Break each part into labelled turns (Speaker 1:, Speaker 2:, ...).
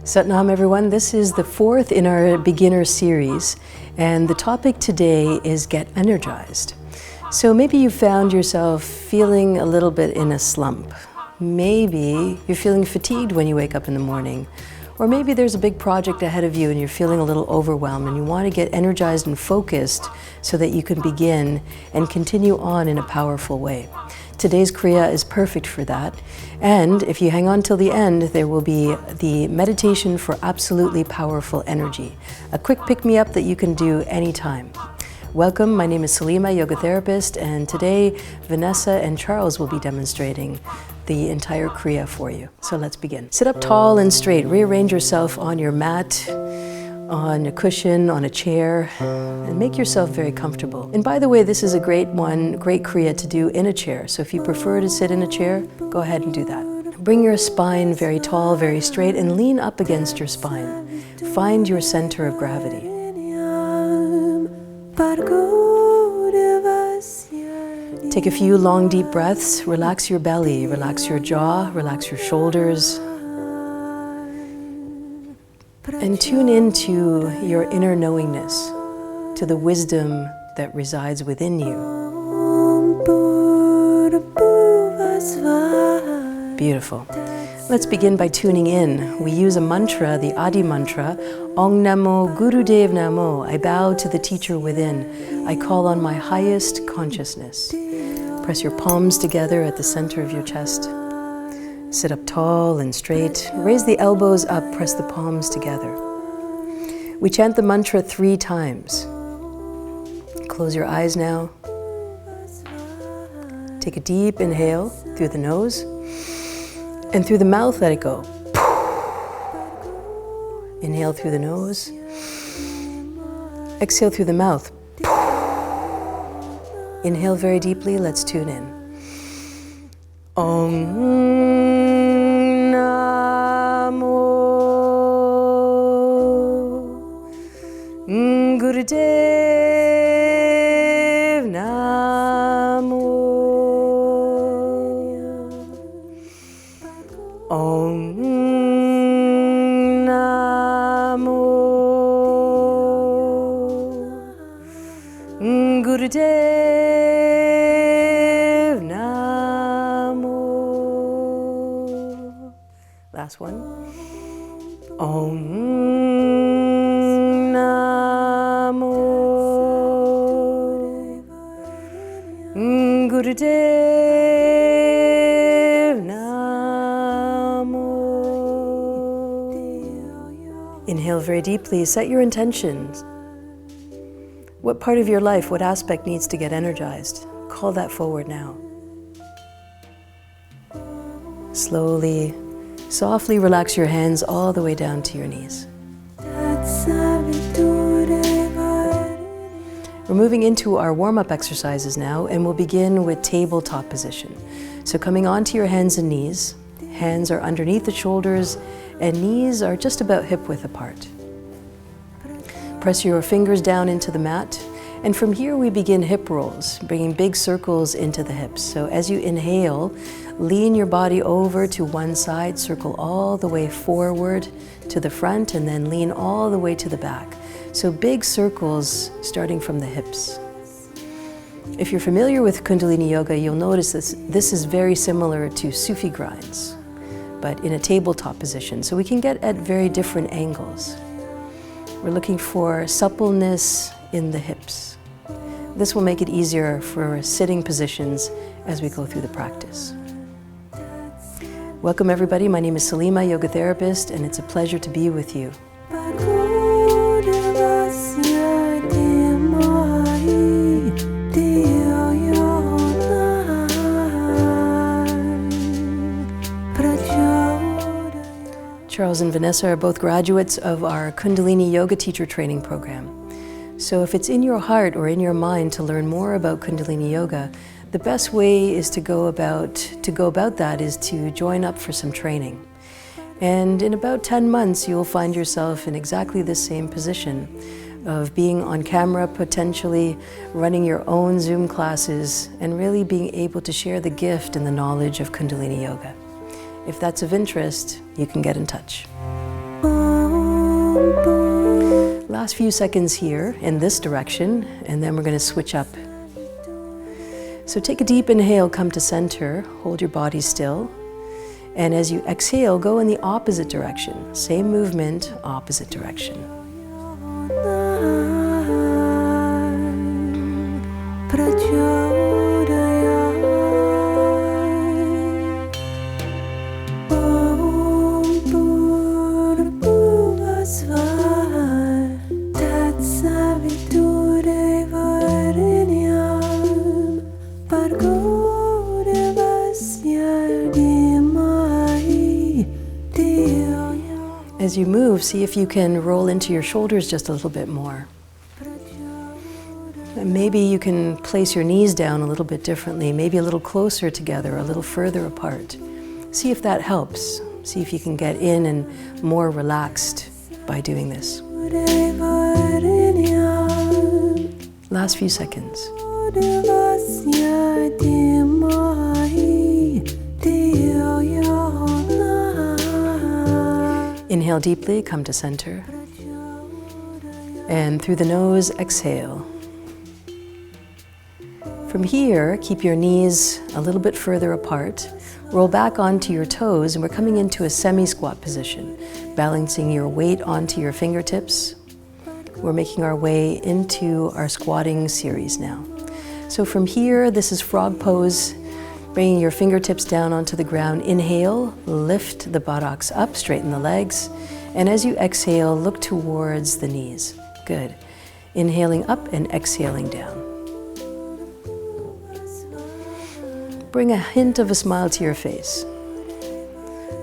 Speaker 1: Satnam everyone, this is the fourth in our beginner series, and the topic today is get energized. So maybe you found yourself feeling a little bit in a slump. Maybe you're feeling fatigued when you wake up in the morning. Or maybe there's a big project ahead of you and you're feeling a little overwhelmed and you want to get energized and focused so that you can begin and continue on in a powerful way. Today's kriya is perfect for that. And if you hang on till the end, there will be the meditation for absolutely powerful energy. A quick pick-me-up that you can do anytime. Welcome, my name is Salimah, yoga therapist, and today Vanessa and Charles will be demonstrating the entire kriya for you. So let's begin. Sit up tall and straight. Rearrange yourself on your mat, on a cushion, on a chair, and make yourself very comfortable. And by the way, this is a great kriya to do in a chair. So if you prefer to sit in a chair, go ahead and do that. Bring your spine very tall, very straight, and lean up against your spine. Find your center of gravity. Take a few long, deep breaths. Relax your belly, relax your jaw, relax your shoulders. And tune into your inner knowingness, to the wisdom that resides within you. Beautiful. Let's begin by tuning in. We use a mantra, the Adi mantra, Ong Namo Gurudev Namo. I bow to the teacher within. I call on my highest consciousness. Press your palms together at the center of your chest. Sit up tall and straight. Raise the elbows up, press the palms together. We chant the mantra 3 times. Close your eyes now. Take a deep inhale through the nose. And through the mouth, let it go. Inhale through the nose. Exhale through the mouth. Inhale very deeply, let's tune in. Om Namo Gurudev Namo. Om Namo Gurudev Namo. Last one. Om Namo Gurudev Namo. Inhale very deeply. Set your intentions. What part of your life, what aspect needs to get energized? Call that forward now. Slowly, softly relax your hands all the way down to your knees. We're moving into our warm-up exercises now, and we'll begin with tabletop position. So coming onto your hands and knees, hands are underneath the shoulders, and knees are just about hip width apart. Press your fingers down into the mat, and from here we begin hip rolls, bringing big circles into the hips. So as you inhale, lean your body over to one side, circle all the way forward to the front, and then lean all the way to the back. So big circles starting from the hips. If you're familiar with Kundalini Yoga, you'll notice this is very similar to Sufi grinds, but in a tabletop position. So we can get at very different angles. We're looking for suppleness in the hips. This will make it easier for sitting positions as we go through the practice. Welcome everybody, my name is Salimah, yoga therapist, and it's a pleasure to be with you. Charles and Vanessa are both graduates of our Kundalini Yoga Teacher Training program. So if it's in your heart or in your mind to learn more about Kundalini Yoga, the best way is to go about that is to join up for some training. And in about 10 months, you'll find yourself in exactly the same position of being on camera, potentially running your own Zoom classes, and really being able to share the gift and the knowledge of Kundalini Yoga. If that's of interest, you can get in touch. Last few seconds here in this direction, and then we're going to switch up. So take a deep inhale, come to center, hold your body still. And as you exhale, go in the opposite direction. Same movement, opposite direction. As you move, see if you can roll into your shoulders just a little bit more. And maybe you can place your knees down a little bit differently, maybe a little closer together, a little further apart. See if that helps. See if you can get in and more relaxed by doing this. Last few seconds. Inhale deeply, come to center. And through the nose, exhale. From here, keep your knees a little bit further apart. Roll back onto your toes, and we're coming into a semi-squat position, balancing your weight onto your fingertips. We're making our way into our squatting series now. So from here, this is frog pose. Bringing your fingertips down onto the ground. Inhale, lift the buttocks up, straighten the legs. And as you exhale, look towards the knees. Good. Inhaling up and exhaling down. Bring a hint of a smile to your face.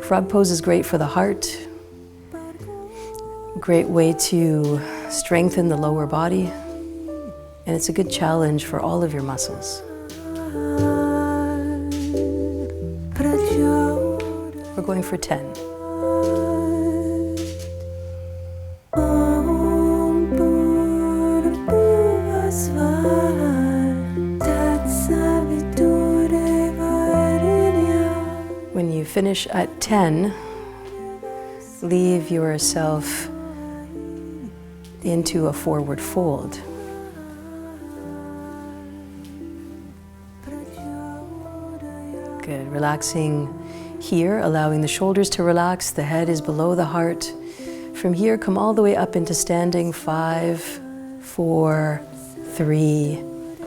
Speaker 1: Frog pose is great for the heart. Great way to strengthen the lower body. And it's a good challenge for all of your muscles. We're going for 10. When you finish at 10, leave yourself into a forward fold. Good. Relaxing here, allowing the shoulders to relax. The head is below the heart. From here, come all the way up into standing. 5, 4, 3,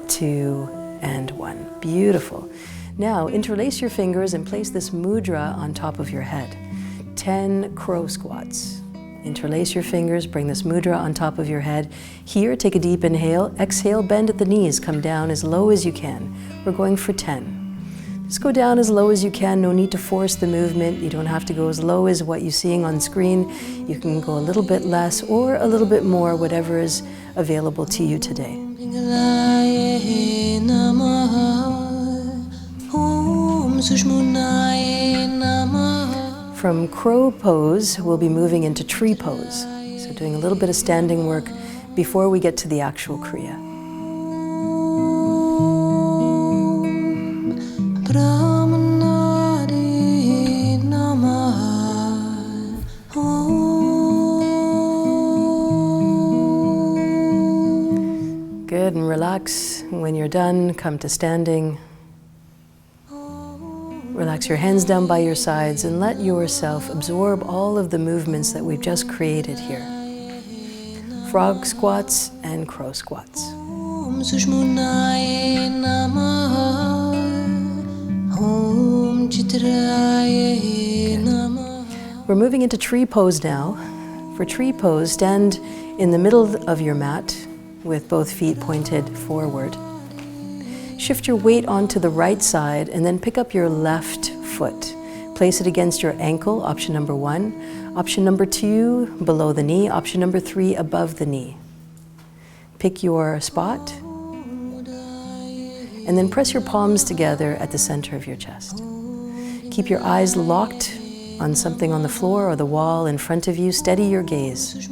Speaker 1: 2, and 1. Beautiful. Now, interlace your fingers and place this mudra on top of your head. 10 crow squats. Interlace your fingers, bring this mudra on top of your head. Here, take a deep inhale. Exhale, bend at the knees. Come down as low as you can. We're going for 10. Just go down as low as you can. No need to force the movement. You don't have to go as low as what you're seeing on screen. You can go a little bit less or a little bit more, whatever is available to you today. From crow pose, we'll be moving into tree pose. So doing a little bit of standing work before we get to the actual kriya. Good, and relax. When you're done, come to standing. Relax your hands down by your sides and let yourself absorb all of the movements that we've just created here. Frog squats and crow squats. We're moving into tree pose now. For tree pose, stand in the middle of your mat with both feet pointed forward. Shift your weight onto the right side and then pick up your left foot. Place it against your ankle, option number 1. Option number 2, below the knee. Option number 3, above the knee. Pick your spot and then press your palms together at the center of your chest. Keep your eyes locked on something on the floor or the wall in front of you. Steady your gaze.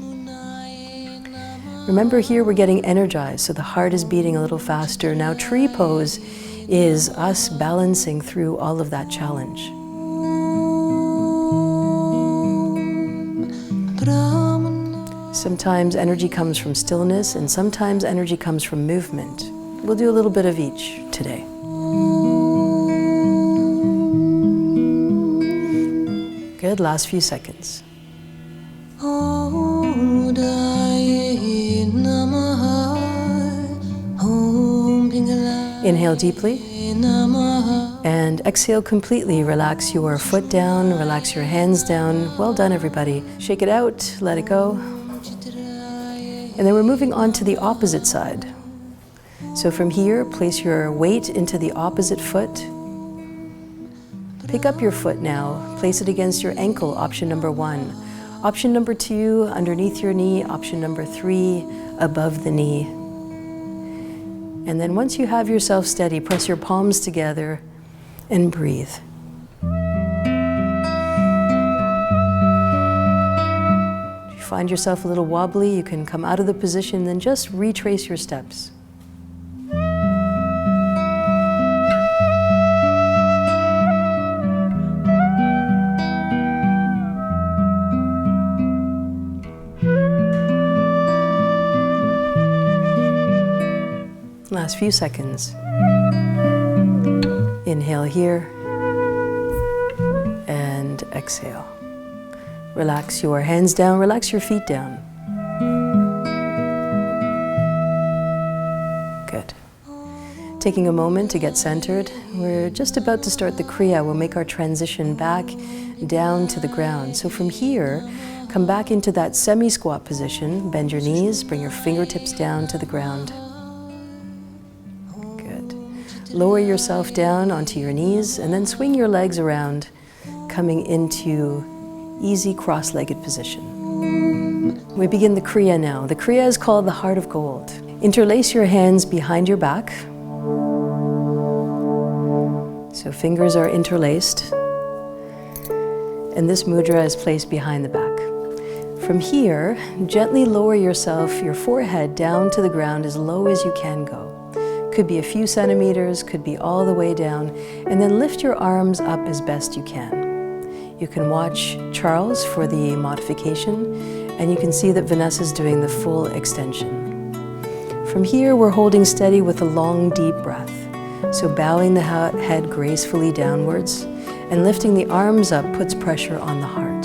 Speaker 1: Remember, here we're getting energized, so the heart is beating a little faster. Now, tree pose is us balancing through all of that challenge. Sometimes energy comes from stillness, and sometimes energy comes from movement. We'll do a little bit of each today. Good, last few seconds. Inhale deeply and exhale completely. Relax your foot down, relax your hands down. Well done, everybody. Shake it out, let it go. And then we're moving on to the opposite side. So from here, place your weight into the opposite foot. Pick up your foot now, place it against your ankle, option number 1. Option number 2, underneath your knee. Option number 3, above the knee. And then once you have yourself steady, press your palms together and breathe. If you find yourself a little wobbly, you can come out of the position, then just retrace your steps. Last few seconds. Inhale here and exhale. Relax your hands down, relax your feet down. Good. Taking a moment to get centered, we're just about to start the kriya. We'll make our transition back down to the ground. So from here, come back into that semi-squat position, bend your knees, bring your fingertips down to the ground. Lower yourself down onto your knees and then swing your legs around, coming into easy cross-legged position. We begin the kriya now. The kriya is called the heart of gold. Interlace your hands behind your back. So fingers are interlaced. And this mudra is placed behind the back. From here, gently lower yourself, your forehead down to the ground as low as you can go. Could be a few centimeters, could be all the way down, and then lift your arms up as best you can. You can watch Charles for the modification, and you can see that Vanessa's doing the full extension. From here, we're holding steady with a long, deep breath. So bowing the head gracefully downwards, and lifting the arms up puts pressure on the heart.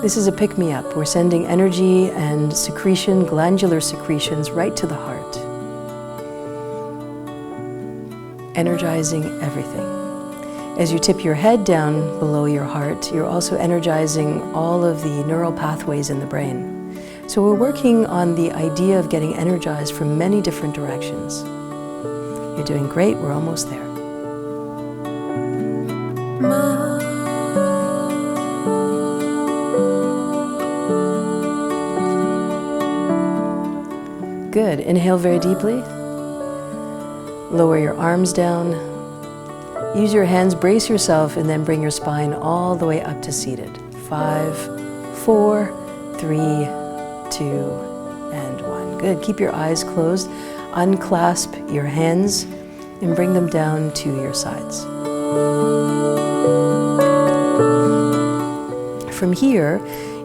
Speaker 1: This is a pick-me-up. We're sending energy and secretion, glandular secretions, right to the heart. Energizing everything. As you tip your head down below your heart, you're also energizing all of the neural pathways in the brain. So we're working on the idea of getting energized from many different directions. You're doing great, we're almost there. Good, inhale very deeply. Lower your arms down. Use your hands, brace yourself, and then bring your spine all the way up to seated. 5, 4, 3, 2, and 1. Good, keep your eyes closed. Unclasp your hands and bring them down to your sides. From here,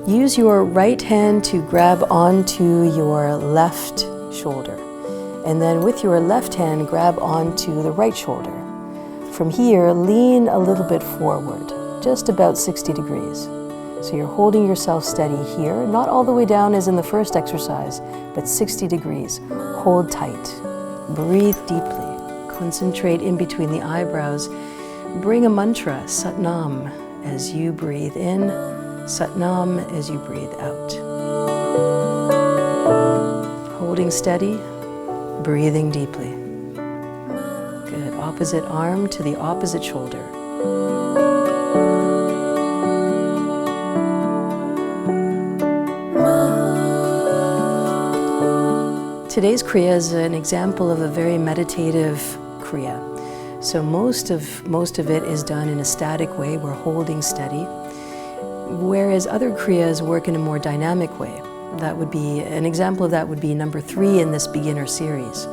Speaker 1: use your right hand to grab onto your left shoulder. And then with your left hand, grab onto the right shoulder. From here, lean a little bit forward, just about 60 degrees. So you're holding yourself steady here, not all the way down as in the first exercise, but 60 degrees. Hold tight. Breathe deeply. Concentrate in between the eyebrows. Bring a mantra, Sat Nam, as you breathe in, Sat Nam as you breathe out. Holding steady. Breathing deeply. Good. Opposite arm to the opposite shoulder. Today's kriya is an example of a very meditative kriya. So most of it is done in a static way. We're holding steady. Whereas other kriyas work in a more dynamic way. That would be, an example of that would be number 3 in this beginner series,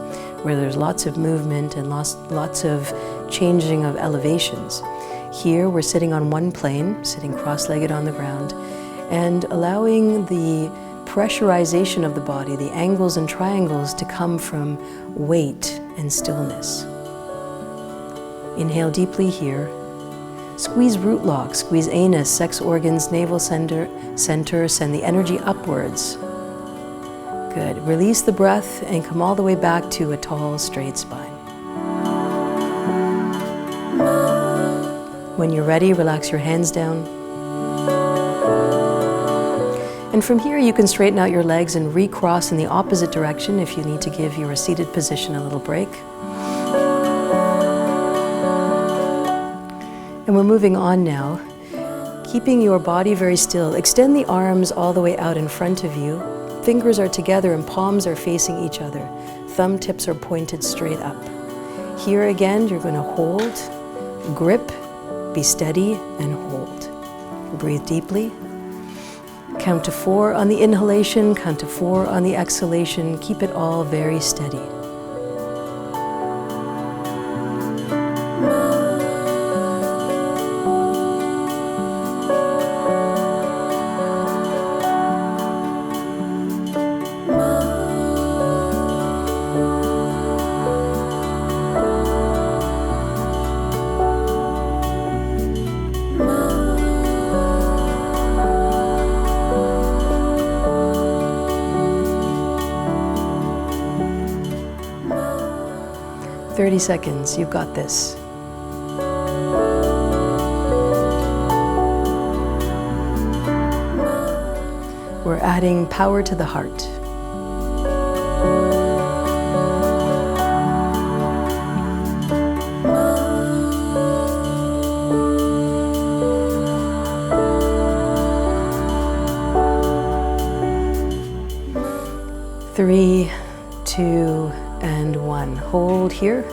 Speaker 1: where there's lots of movement and lots of changing of elevations. Here we're sitting on one plane, sitting cross-legged on the ground, and allowing the pressurization of the body, the angles and triangles, to come from weight and stillness. Inhale deeply here. Squeeze root lock, squeeze anus, sex organs, navel center, send the energy upwards. Good. Release the breath and come all the way back to a tall, straight spine. When you're ready, relax your hands down. And from here, you can straighten out your legs and recross in the opposite direction if you need to give your seated position a little break. And we're moving on now, keeping your body very still. Extend the arms all the way out in front of you. Fingers are together and palms are facing each other. Thumb tips are pointed straight up. Here again, you're going to hold, grip, be steady, and hold. Breathe deeply. Count to 4 on the inhalation, count to 4 on the exhalation. Keep it all very steady. "30 seconds, you've got this." We're adding power to the heart. Three, 2, and 1. Hold here.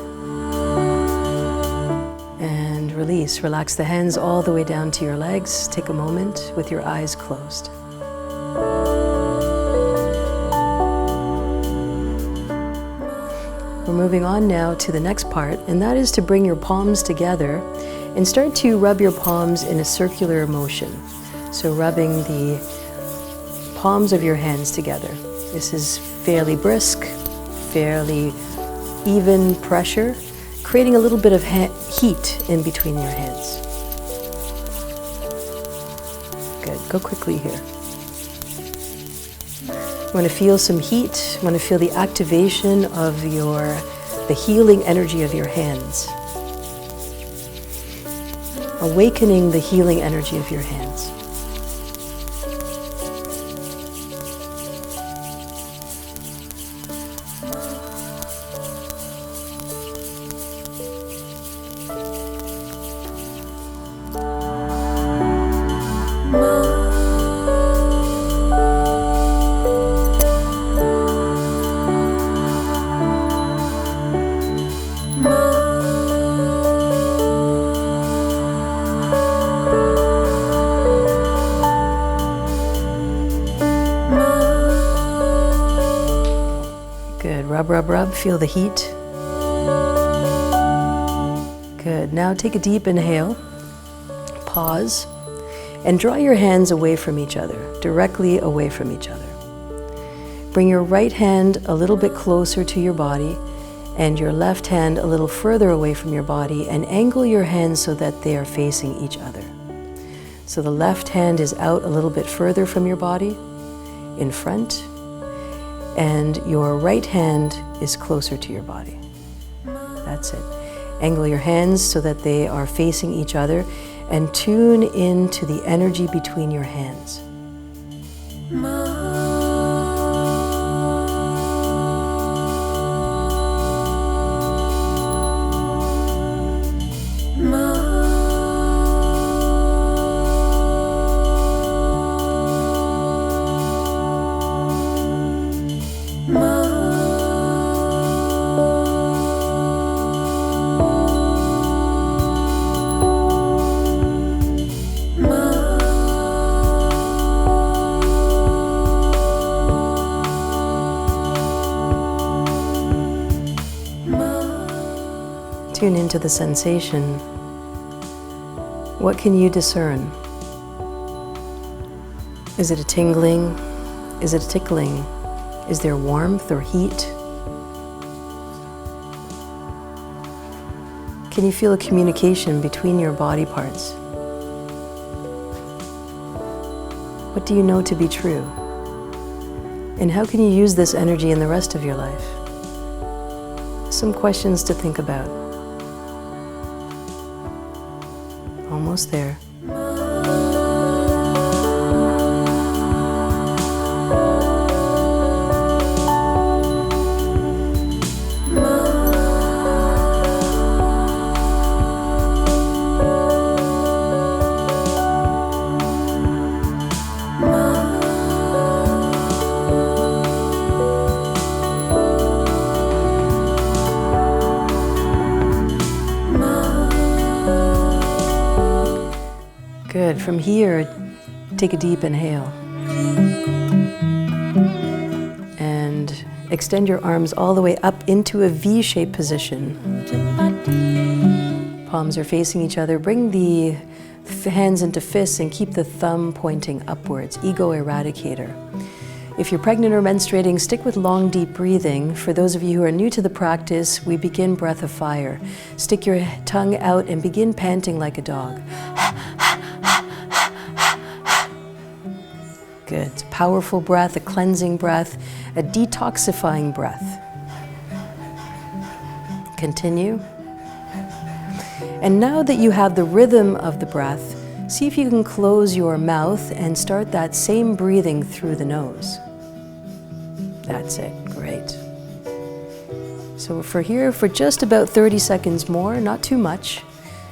Speaker 1: And release. Relax the hands all the way down to your legs. Take a moment with your eyes closed. We're moving on now to the next part, and that is to bring your palms together and start to rub your palms in a circular motion. So rubbing the palms of your hands together. This is fairly brisk, fairly even pressure, creating a little bit of heat in between your hands. Good, go quickly here. You want to feel some heat, you want to feel the activation of the healing energy of your hands. Awakening the healing energy of your hands. Rub, feel the heat. Good, now take a deep inhale, pause, and draw your hands away from each other, directly away from each other. Bring your right hand a little bit closer to your body and your left hand a little further away from your body, and angle your hands so that they are facing each other. So the left hand is out a little bit further from your body, in front, and your right hand is closer to your body. That's it. Angle your hands so that they are facing each other and tune into the energy between your hands. Tune into the sensation. What can you discern? Is it a tingling? Is it a tickling? Is there warmth or heat? Can you feel a communication between your body parts? What do you know to be true? And how can you use this energy in the rest of your life? Some questions to think about. Almost there. Good. From here, take a deep inhale. And extend your arms all the way up into a V-shaped position. Palms are facing each other. Bring the hands into fists and keep the thumb pointing upwards. Ego eradicator. If you're pregnant or menstruating, stick with long, deep breathing. For those of you who are new to the practice, we begin breath of fire. Stick your tongue out and begin panting like a dog. Good. It's a powerful breath, a cleansing breath, a detoxifying breath. Continue. And now that you have the rhythm of the breath, see if you can close your mouth and start that same breathing through the nose. That's it. Great. So for just about 30 seconds more, not too much,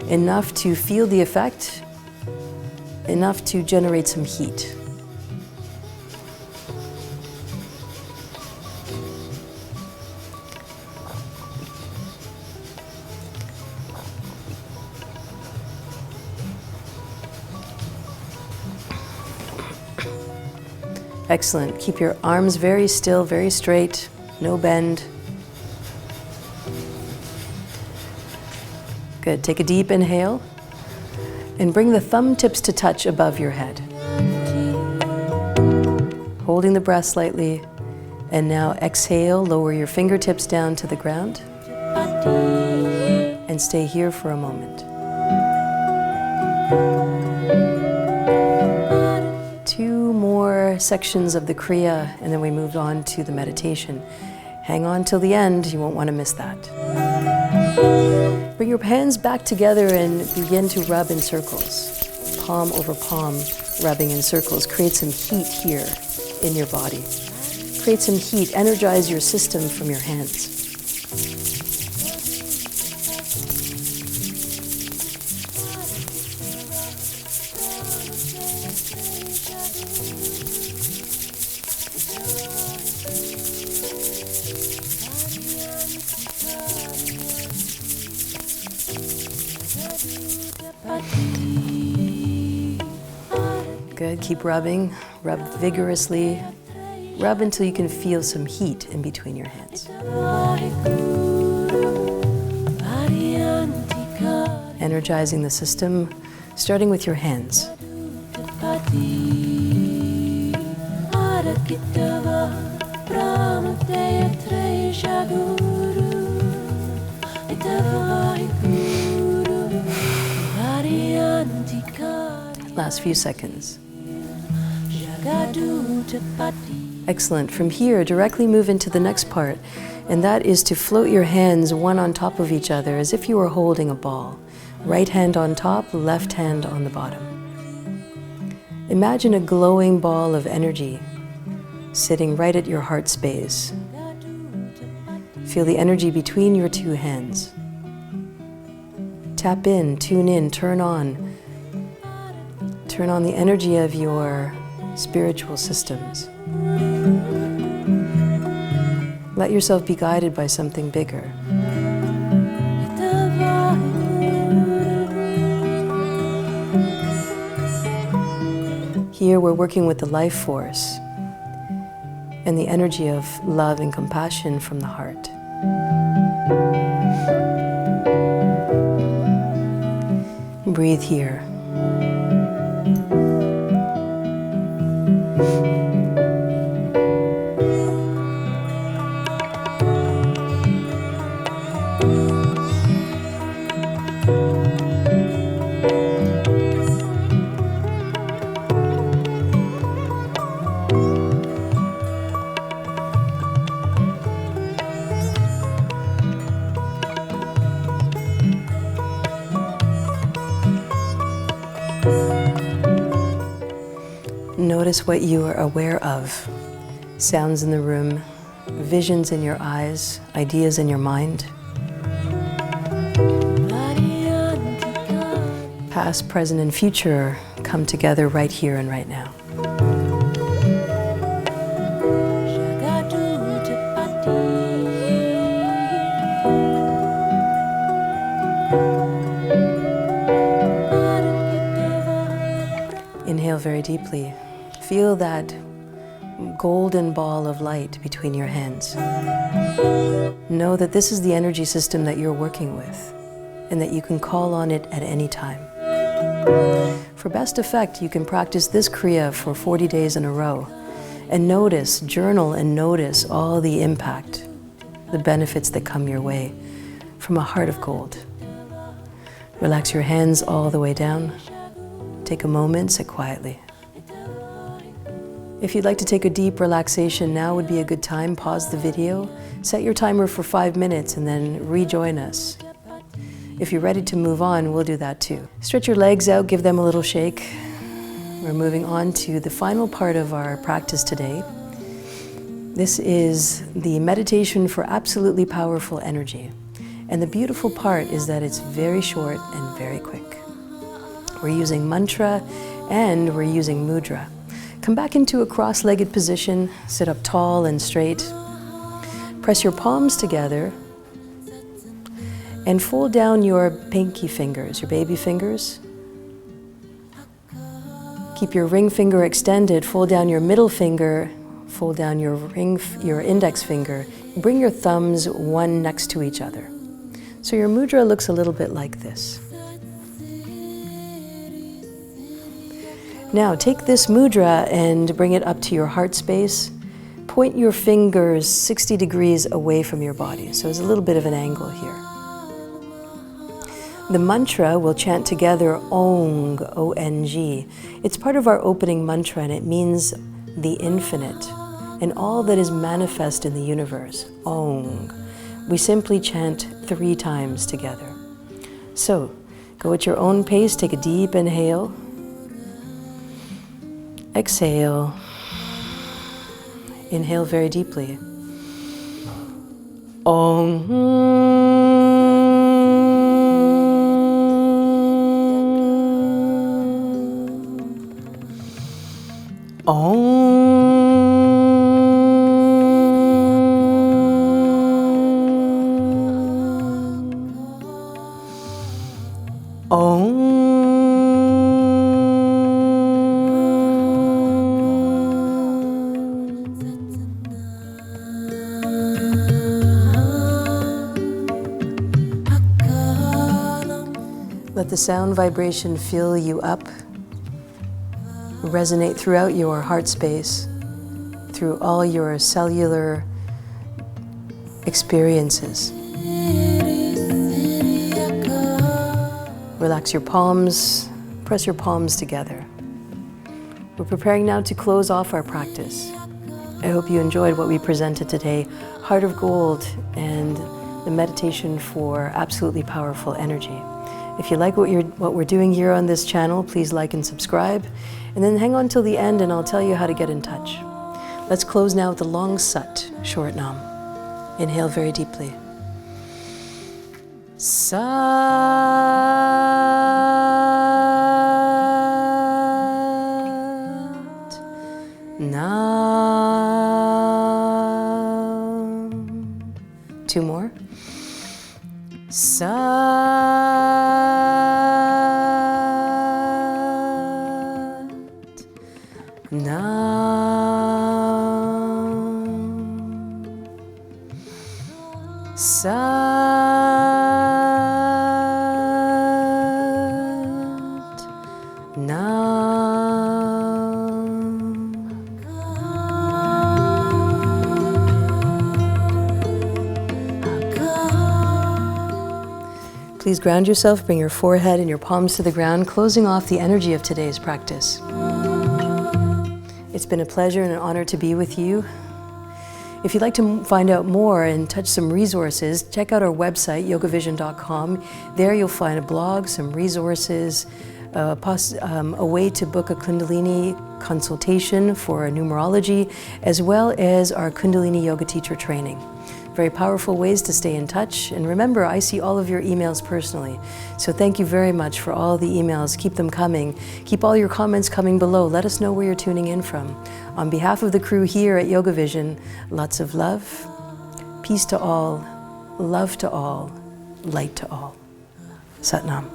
Speaker 1: enough to feel the effect, enough to generate some heat. Excellent. Keep your arms very still, very straight, no bend. Good. Take a deep inhale and bring the thumb tips to touch above your head. Holding the breath slightly, and now exhale, lower your fingertips down to the ground and stay here for a moment. Two more sections of the kriya, and then we move on to the meditation. Hang on till the end, you won't want to miss that. Bring your hands back together and begin to rub in circles. Palm over palm, rubbing in circles. Create some heat here in your body. Create some heat, energize your system from your hands. Good, keep rubbing, rub vigorously, rub until you can feel some heat in between your hands. Energizing the system, starting with your hands. Last few seconds. Excellent. From here, directly move into the next part, and that is to float your hands one on top of each other as if you were holding a ball. Right hand on top, left hand on the bottom. Imagine a glowing ball of energy sitting right at your heart space. Feel the energy between your two hands. Tap in, tune in, turn on. Turn on the energy of your spiritual systems. Let yourself be guided by something bigger. Here we're working with the life force and the energy of love and compassion from the heart. Breathe here. Notice what you are aware of. Sounds in the room, visions in your eyes, ideas in your mind. Past, present, and future come together right here and right now. Inhale very deeply. Feel that golden ball of light between your hands. Know that this is the energy system that you're working with and that you can call on it at any time. For best effect, you can practice this kriya for 40 days in a row and notice, journal and notice all the impact, the benefits that come your way from a heart of gold. Relax your hands all the way down. Take a moment, sit quietly. If you'd like to take a deep relaxation, now would be a good time. Pause the video, set your timer for 5 minutes, and then rejoin us. If you're ready to move on, we'll do that too. Stretch your legs out, give them a little shake. We're moving on to the final part of our practice today. This is the meditation for absolutely powerful energy. And the beautiful part is that it's very short and very quick. We're using mantra and we're using mudra. Come back into a cross-legged position, sit up tall and straight. Press your palms together and fold down your pinky fingers, your baby fingers. Keep your ring finger extended, fold down your middle finger, fold down your index finger. Bring your thumbs one next to each other. So your mudra looks a little bit like this. Now take this mudra and bring it up to your heart space. Point your fingers 60 degrees away from your body. So there's a little bit of an angle here. The mantra we'll chant together, Ong, O-N-G. It's part of our opening mantra and it means the infinite and all that is manifest in the universe, Ong. We simply chant 3 times together. So go at your own pace, take a deep inhale. Exhale. Inhale very deeply. Om. Om. Om. Let the sound vibration fill you up, resonate throughout your heart space, through all your cellular experiences. Relax your palms, press your palms together. We're preparing now to close off our practice. I hope you enjoyed what we presented today, Heart of Gold and the meditation for absolutely powerful energy. If you like what we're doing here on this channel, please like and subscribe. And then hang on till the end and I'll tell you how to get in touch. Let's close now with the long sut, short nam. Inhale very deeply. Sat nam. 2 more. Sat nam. Sat nam. Please ground yourself, bring your forehead and your palms to the ground, closing off the energy of today's practice. It's been a pleasure and an honor to be with you. If you'd like to find out more and touch some resources, check out our website, YogaVision.com. There you'll find a blog, some resources, a way to book a Kundalini consultation for a numerology, as well as our Kundalini Yoga Teacher Training. Very powerful ways to stay in touch. And remember, I see all of your emails personally. So thank you very much for all the emails. Keep them coming. Keep all your comments coming below. Let us know where you're tuning in from. On behalf of the crew here at YogaVision, lots of love, peace to all, love to all, light to all. Sat Nam.